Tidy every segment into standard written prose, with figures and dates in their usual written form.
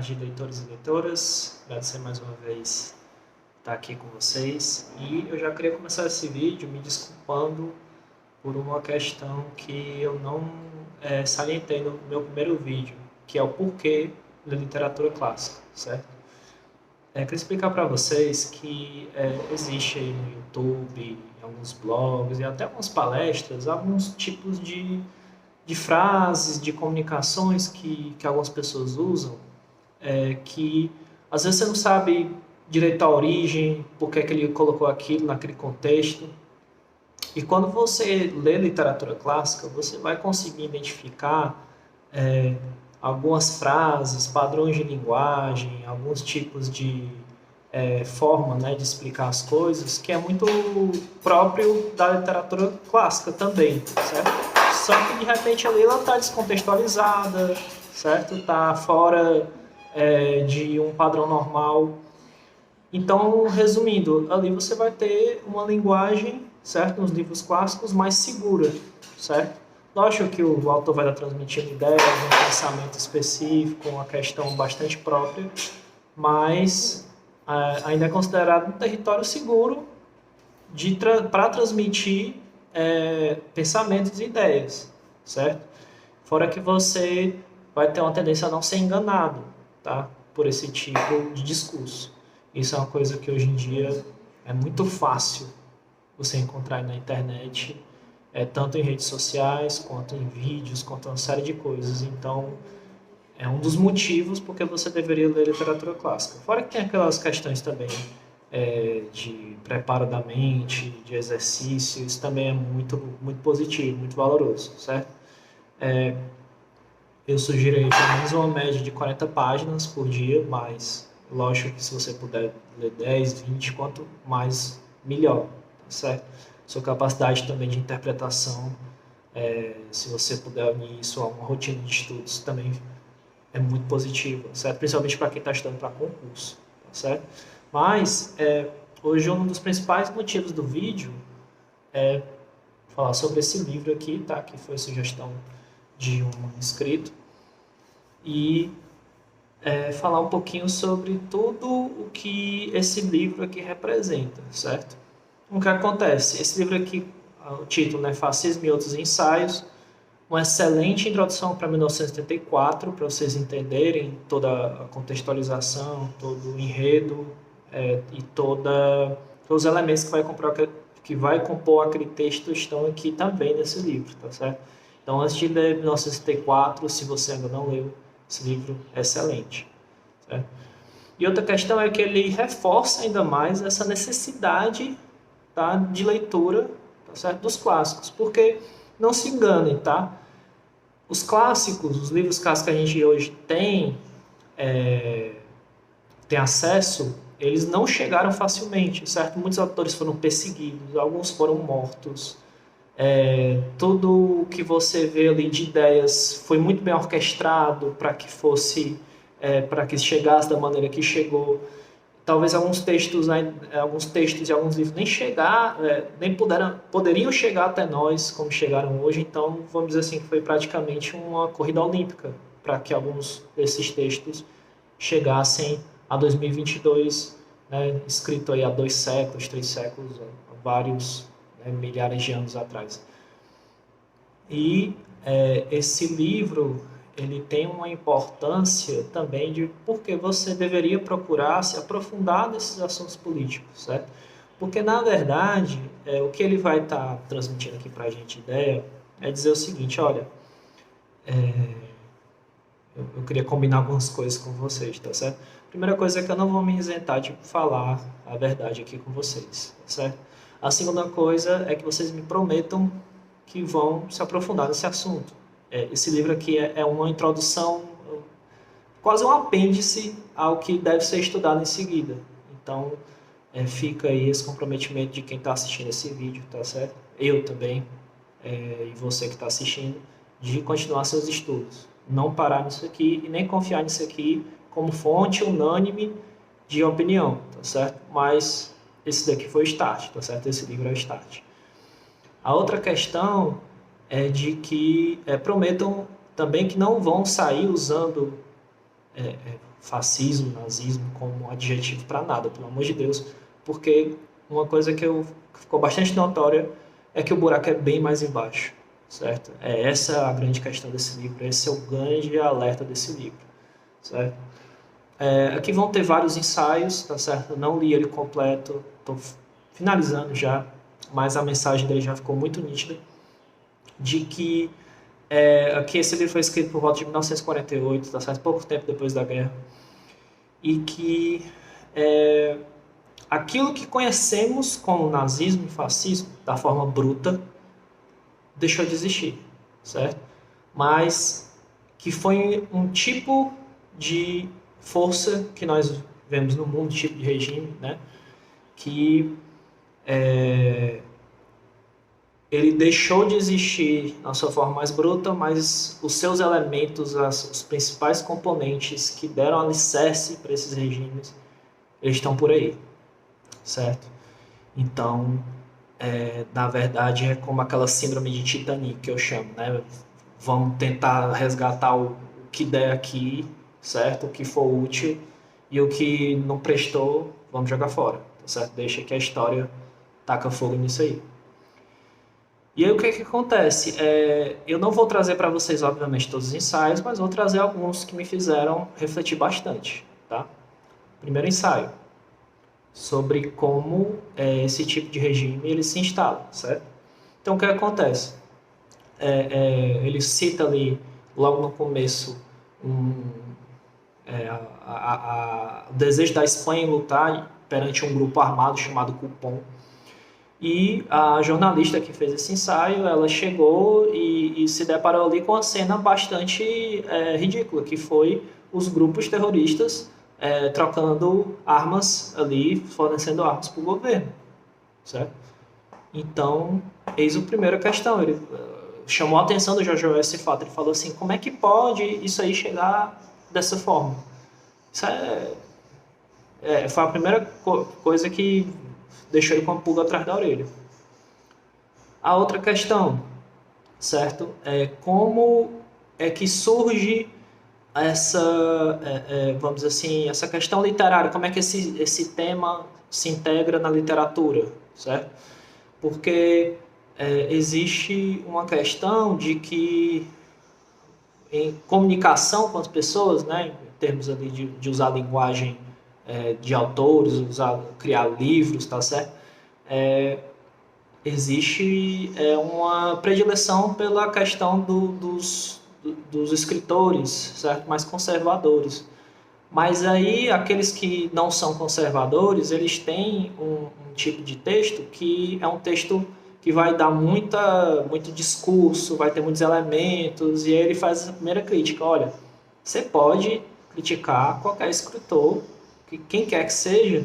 tarde, leitores e leitoras. Agradecer mais uma vez estar aqui com vocês. E eu já queria começar esse vídeo me desculpando por uma questão que eu não salientei no meu primeiro vídeo, que é o porquê da literatura clássica, certo? Queria explicar para vocês que existe aí no YouTube, em alguns blogs e até algumas palestras, alguns tipos de frases, de comunicações que algumas pessoas usam, que às vezes você não sabe direito a origem, por que ele colocou aquilo naquele contexto. E quando você lê literatura clássica, você vai conseguir identificar algumas frases, padrões de linguagem, alguns tipos de forma, né, de explicar as coisas, que é muito próprio da literatura clássica também, certo? Só que de repente ali ela está descontextualizada, certo? Está fora de um padrão normal. Então, resumindo, ali você vai ter uma linguagem, certo? Nos livros clássicos mais segura, certo? Lógico que o autor vai estar transmitindo ideias, um pensamento específico, uma questão bastante própria, mas ainda é considerado um território seguro para transmitir pensamentos e ideias, certo? Fora que você vai ter uma tendência a não ser enganado, tá? Por esse tipo de discurso. Isso é uma coisa que hoje em dia é muito fácil você encontrar na internet, tanto em redes sociais, quanto em vídeos, quanto uma série de coisas. Então, é um dos motivos porque você deveria ler literatura clássica. Fora que tem aquelas questões também de preparo da mente, de exercício, isso também é muito, muito positivo, muito valoroso, certo? Eu sugiro aí pelo menos uma média de 40 páginas por dia, mas lógico que se você puder ler 10, 20, quanto mais, melhor, certo? Sua capacidade também de interpretação, se você puder unir isso a uma rotina de estudos, também é muito positiva, certo? Principalmente para quem está estudando para concurso, tá certo? Mas, hoje um dos principais motivos do vídeo é falar sobre esse livro aqui, tá? Que foi sugestão de um inscrito, e falar um pouquinho sobre tudo o que esse livro aqui representa, certo? O que acontece? Esse livro aqui, o título, né? Fascismo e Outros Ensaios, uma excelente introdução para 1984, para vocês entenderem toda a contextualização, todo o enredo e todos os elementos que vai compor aquele texto estão aqui também nesse livro, tá certo? Então, antes de ler 1964, se você ainda não leu, esse livro é excelente, certo? E outra questão é que ele reforça ainda mais essa necessidade, tá, de leitura, tá certo, dos clássicos, porque não se enganem, tá? Os clássicos, os livros clássicos que a gente hoje tem acesso, eles não chegaram facilmente, certo? Muitos autores foram perseguidos, alguns foram mortos. Tudo o que você vê ali de ideias foi muito bem orquestrado para que fosse, para que chegasse da maneira que chegou. Talvez alguns textos e alguns livros nem poderiam chegar até nós como chegaram hoje. Então, vamos dizer assim que foi praticamente uma corrida olímpica para que alguns desses textos chegassem a 2022, né, escrito aí há 2 séculos, 3 séculos, há vários, né, milhares de anos atrás. E esse livro ele tem uma importância também de porque você deveria procurar se aprofundar nesses assuntos políticos, certo? Porque, na verdade, o que ele vai estar transmitindo aqui para a gente ideia é dizer o seguinte, olha, eu queria combinar algumas coisas com vocês, tá certo? Primeira coisa é que eu não vou me isentar de falar a verdade aqui com vocês, tá certo? A segunda coisa é que vocês me prometam que vão se aprofundar nesse assunto. Esse livro aqui é uma introdução, quase um apêndice ao que deve ser estudado em seguida. Então, fica aí esse comprometimento de quem está assistindo esse vídeo, tá certo? Eu também, e você que está assistindo, de continuar seus estudos. Não parar nisso aqui e nem confiar nisso aqui como fonte unânime de opinião, tá certo? Mas esse daqui foi o start, tá certo? Esse livro é o start. A outra questão é de que prometam também que não vão sair usando fascismo, nazismo como adjetivo para nada, pelo amor de Deus, porque uma coisa que ficou bastante notória é que o buraco é bem mais embaixo, certo? É essa a grande questão desse livro, esse é o grande alerta desse livro, certo? Aqui vão ter vários ensaios, tá certo? Eu não li ele completo, estou finalizando já, mas a mensagem dele já ficou muito nítida, de que aqui esse livro foi escrito por volta de 1948, tá certo? Pouco tempo depois da guerra, e que aquilo que conhecemos como nazismo e fascismo, da forma bruta, deixou de existir, certo? Mas que foi um tipo de força que nós vemos no mundo, tipo de regime, né? Que ele deixou de existir na sua forma mais bruta, mas os seus elementos, os principais componentes que deram alicerce para esses regimes, eles estão por aí, certo? Então, na verdade, é como aquela síndrome de Titanic que eu chamo, né? Vamos tentar resgatar o que der aqui, certo? O que for útil, e o que não prestou, vamos jogar fora, tá certo? Deixa que a história taca fogo nisso aí. E aí o que acontece? Eu não vou trazer para vocês, obviamente, todos os ensaios, mas vou trazer alguns que me fizeram refletir bastante, tá? Primeiro ensaio, sobre como esse tipo de regime ele se instala, certo? Então, o que acontece? Ele cita ali, logo no começo, o desejo da Espanha em lutar perante um grupo armado chamado Cupom. E a jornalista que fez esse ensaio, ela chegou e se deparou ali com uma cena bastante ridícula, que foi os grupos terroristas trocando armas ali, fornecendo armas para o governo, certo? Então, eis a primeira questão. Ele chamou a atenção do George Orwell esse fato. Ele falou assim, como é que pode isso aí chegar dessa forma? Isso foi a primeira coisa que deixou ele com a pulga atrás da orelha. A outra questão, certo? Como é que surge essa, vamos dizer assim, essa questão literária? Como é que esse tema se integra na literatura, certo? Porque existe uma questão de que em comunicação com as pessoas, né, em termos ali de usar linguagem de autores, criar livros, tá certo? Existe uma predileção pela questão dos escritores, certo? Mais conservadores. Mas aí, aqueles que não são conservadores, eles têm um tipo de texto que é um texto que vai dar muito discurso, vai ter muitos elementos, e aí ele faz a primeira crítica. Olha, você pode criticar qualquer escritor, quem quer que seja,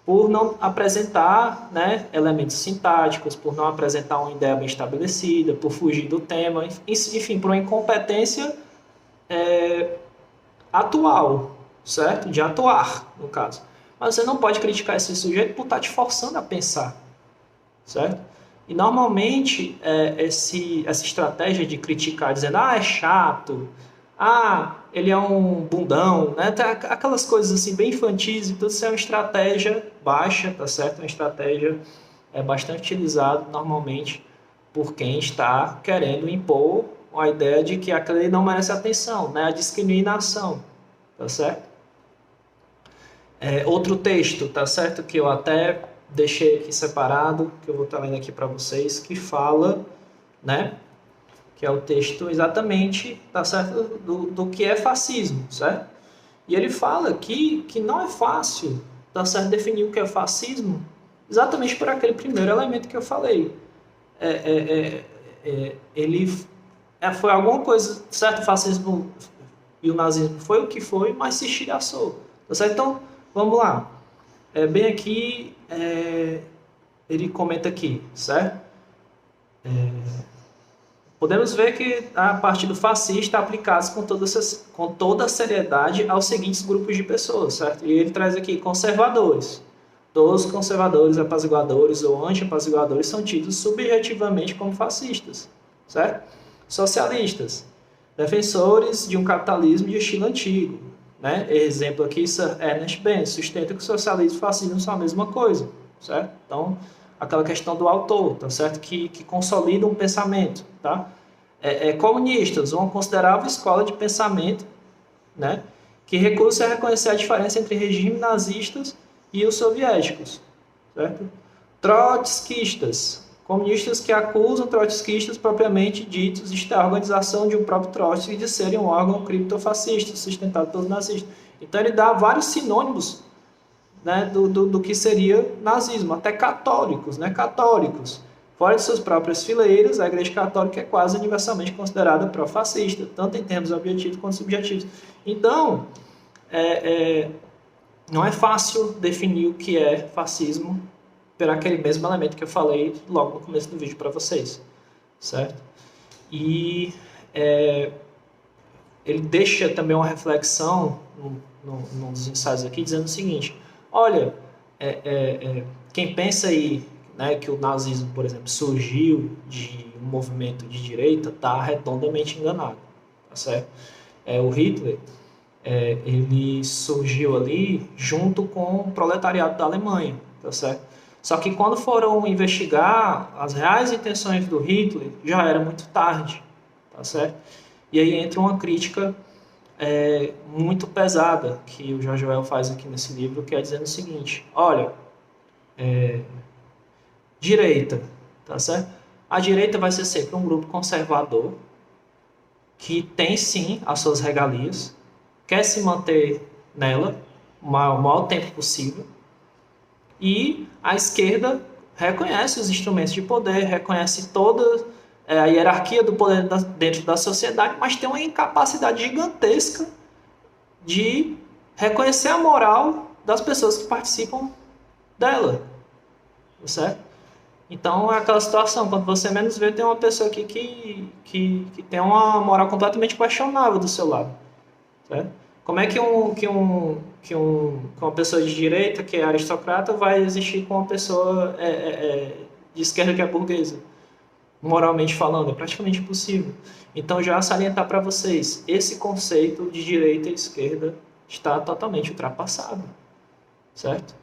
por não apresentar, né, elementos sintáticos, por não apresentar uma ideia bem estabelecida, por fugir do tema, enfim, por uma incompetência atual, certo? De atuar, no caso. Mas você não pode criticar esse sujeito por estar te forçando a pensar, certo? E normalmente essa estratégia de criticar, dizendo, é chato, ele é um bundão, né? Aquelas coisas assim bem infantis e tudo, isso é uma estratégia baixa, tá certo? Uma estratégia bastante utilizada normalmente por quem está querendo impor a ideia de que aquele não merece atenção, né? A discriminação, tá certo? Outro texto, tá certo? Que eu até deixei aqui separado, que eu vou estar lendo aqui para vocês, que fala, né? Que é o texto exatamente, tá certo? Do que é fascismo, certo? E ele fala aqui que não é fácil, tá certo? Definir o que é fascismo, exatamente por aquele primeiro elemento que eu falei. Ele foi alguma coisa, certo? O fascismo e o nazismo foi o que foi, mas se estilhaçou, tá certo? Então, vamos lá. Bem aqui, ele comenta aqui, certo? Podemos ver que a parte do fascista aplicados com toda a seriedade aos seguintes grupos de pessoas, certo? E ele traz aqui conservadores. Todos os conservadores, apaziguadores ou anti-apaziguadores são tidos subjetivamente como fascistas, certo? Socialistas, defensores de um capitalismo de estilo antigo, né? Exemplo aqui, Ernest Benz sustenta que o socialismo e o fascismo são a mesma coisa, certo? Então, aquela questão do autor, tá certo? Que consolida um pensamento, tá? Comunistas, uma considerável escola de pensamento, né? Que recusa a reconhecer a diferença entre regimes nazistas e os soviéticos, certo? Trotskistas, comunistas que acusam trotskistas propriamente ditos de estar a organização de um próprio Trotsky de serem um órgão criptofascista sustentado pelos nazistas. Então ele dá vários sinônimos, né, do que seria nazismo, até católicos, né, católicos. Fora de suas próprias fileiras, a Igreja Católica é quase universalmente considerada pró-fascista, tanto em termos objetivos quanto subjetivos. Então, não é fácil definir o que é fascismo por aquele mesmo elemento que eu falei logo no começo do vídeo para vocês, certo? E ele deixa também uma reflexão num dos ensaios aqui, dizendo o seguinte: olha, quem pensa aí, né, que o nazismo, por exemplo, surgiu de um movimento de direita, está redondamente enganado, tá certo? O Hitler, ele surgiu ali junto com o proletariado da Alemanha, tá certo? Só que quando foram investigar as reais intenções do Hitler, já era muito tarde, tá certo? E aí entra uma crítica muito pesada que o George Orwell faz aqui nesse livro, que é dizendo o seguinte: olha, direita, tá certo? A direita vai ser sempre um grupo conservador que tem sim as suas regalias, quer se manter nela o maior tempo possível, e a esquerda reconhece os instrumentos de poder, reconhece toda a hierarquia do poder dentro da sociedade, mas tem uma incapacidade gigantesca de reconhecer a moral das pessoas que participam dela, certo? Então é aquela situação, quando você menos vê, tem uma pessoa aqui que tem uma moral completamente questionável do seu lado, certo? Como é que uma pessoa de direita, que é aristocrata, vai existir com uma pessoa de esquerda, que é burguesa? Moralmente falando, é praticamente impossível. Então, já salientar para vocês, esse conceito de direita e esquerda está totalmente ultrapassado, certo?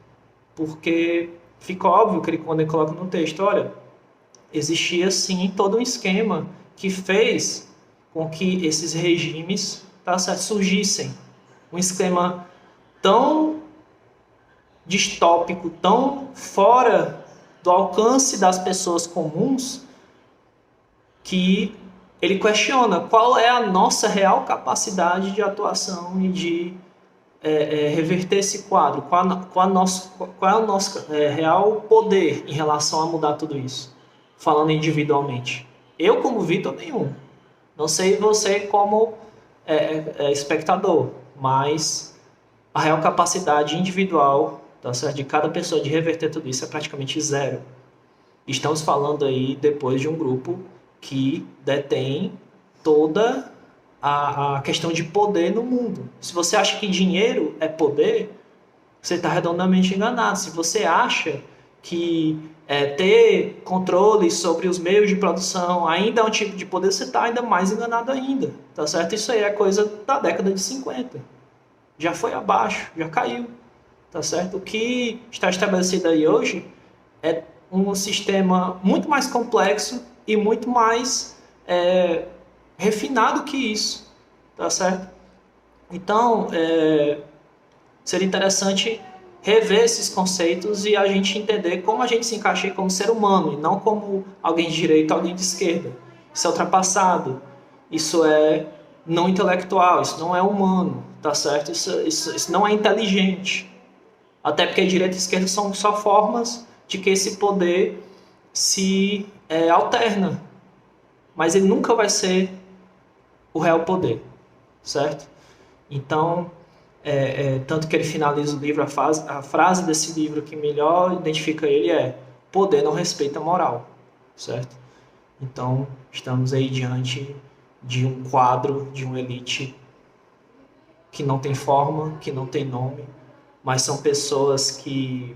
Porque fica óbvio que quando ele coloca no texto, olha, existia sim todo um esquema que fez com que esses regimes, tá certo, surgissem. Um esquema tão distópico, tão fora do alcance das pessoas comuns, que ele questiona qual é a nossa real capacidade de atuação e de reverter esse quadro, qual é o nosso real poder em relação a mudar tudo isso, falando individualmente. Eu, como Vitor, nenhum. Não sei você como espectador, mas a real capacidade individual, tá certo, de cada pessoa de reverter tudo isso é praticamente zero. Estamos falando aí depois de um grupo que detém toda a questão de poder no mundo. Se você acha que dinheiro é poder, você está redondamente enganado. Se você acha que ter controle sobre os meios de produção ainda é um tipo de poder, você está ainda mais enganado ainda, tá certo? Isso aí é coisa da década de 50. Já foi abaixo, já caiu, tá certo? O que está estabelecido aí hoje é um sistema muito mais complexo e muito mais refinado que isso, tá certo? Então, seria interessante rever esses conceitos e a gente entender como a gente se encaixa como ser humano, e não como alguém de direita ou alguém de esquerda. Isso é ultrapassado, isso é não intelectual, isso não é humano, tá certo? Isso não é inteligente. Até porque direita e esquerda são só formas de que esse poder se alterna, mas ele nunca vai ser o real poder, certo? Então, tanto que ele finaliza o livro, a frase desse livro que melhor identifica ele é: poder não respeita a moral, certo? Então, estamos aí diante de um quadro, de uma elite que não tem forma, que não tem nome, mas são pessoas que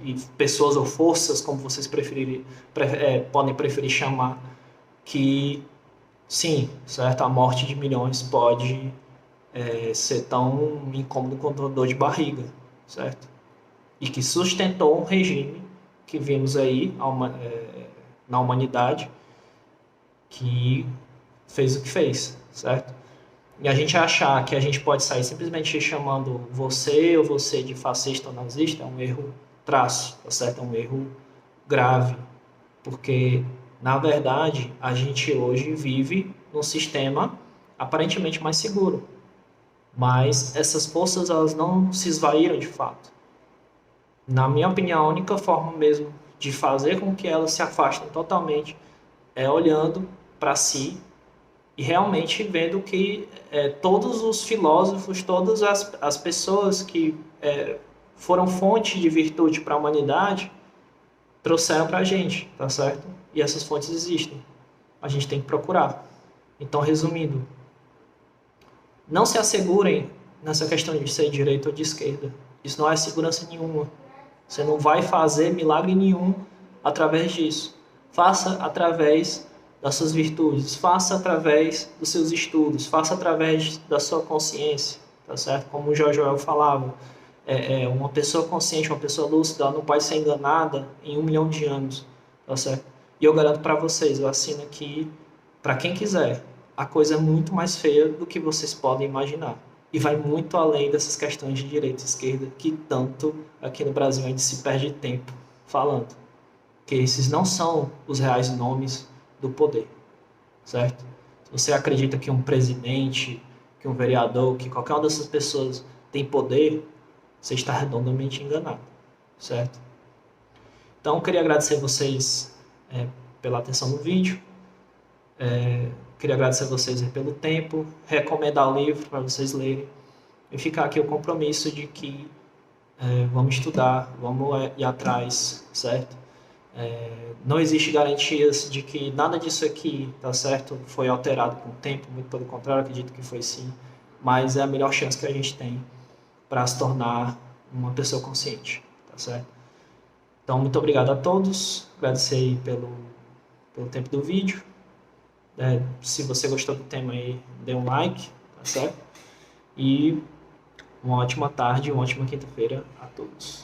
e pessoas ou forças, como vocês podem preferir chamar, que sim, certo? A morte de milhões pode ser tão incômodo quanto a dor de barriga, certo? E que sustentou um regime que vimos aí na humanidade, que fez o que fez, certo? E a gente achar que a gente pode sair simplesmente chamando você ou você de fascista ou nazista é um erro traço, tá certo? É um erro grave, porque na verdade a gente hoje vive num sistema aparentemente mais seguro, mas essas forças elas não se esvaíram de fato. Na minha opinião, a única forma mesmo de fazer com que elas se afastem totalmente é olhando para si e realmente vendo que todos os filósofos, todas as pessoas que foram fonte de virtude para a humanidade trouxeram para a gente, tá certo? E essas fontes existem. A gente tem que procurar. Então, resumindo, não se assegurem nessa questão de ser de direita ou de esquerda. Isso não é segurança nenhuma. Você não vai fazer milagre nenhum através disso. Faça através das suas virtudes, faça através dos seus estudos, faça através da sua consciência, tá certo? Como o Jorge Orwell falava, uma pessoa consciente, uma pessoa lúcida, ela não pode ser enganada em 1 milhão de anos, tá certo? E eu garanto para vocês, eu assino aqui, para quem quiser, a coisa é muito mais feia do que vocês podem imaginar. E vai muito além dessas questões de direita e esquerda, que tanto aqui no Brasil a gente se perde tempo falando. Que esses não são os reais nomes do poder, certo? Se você acredita que um presidente, que um vereador, que qualquer uma dessas pessoas tem poder, você está redondamente enganado, certo? Então, eu queria agradecer vocês pela atenção no vídeo, queria agradecer a vocês pelo tempo, recomendar o livro para vocês lerem e ficar aqui o compromisso de que vamos estudar, vamos ir atrás, certo? Não existe garantias de que nada disso aqui, tá certo, foi alterado com o tempo, muito pelo contrário, acredito que foi sim, mas é a melhor chance que a gente tem para se tornar uma pessoa consciente, tá certo? Então, muito obrigado a todos, agradecer aí pelo tempo do vídeo. Se você gostou do tema aí, dê um like, tá certo? E uma ótima tarde, uma ótima quinta-feira a todos.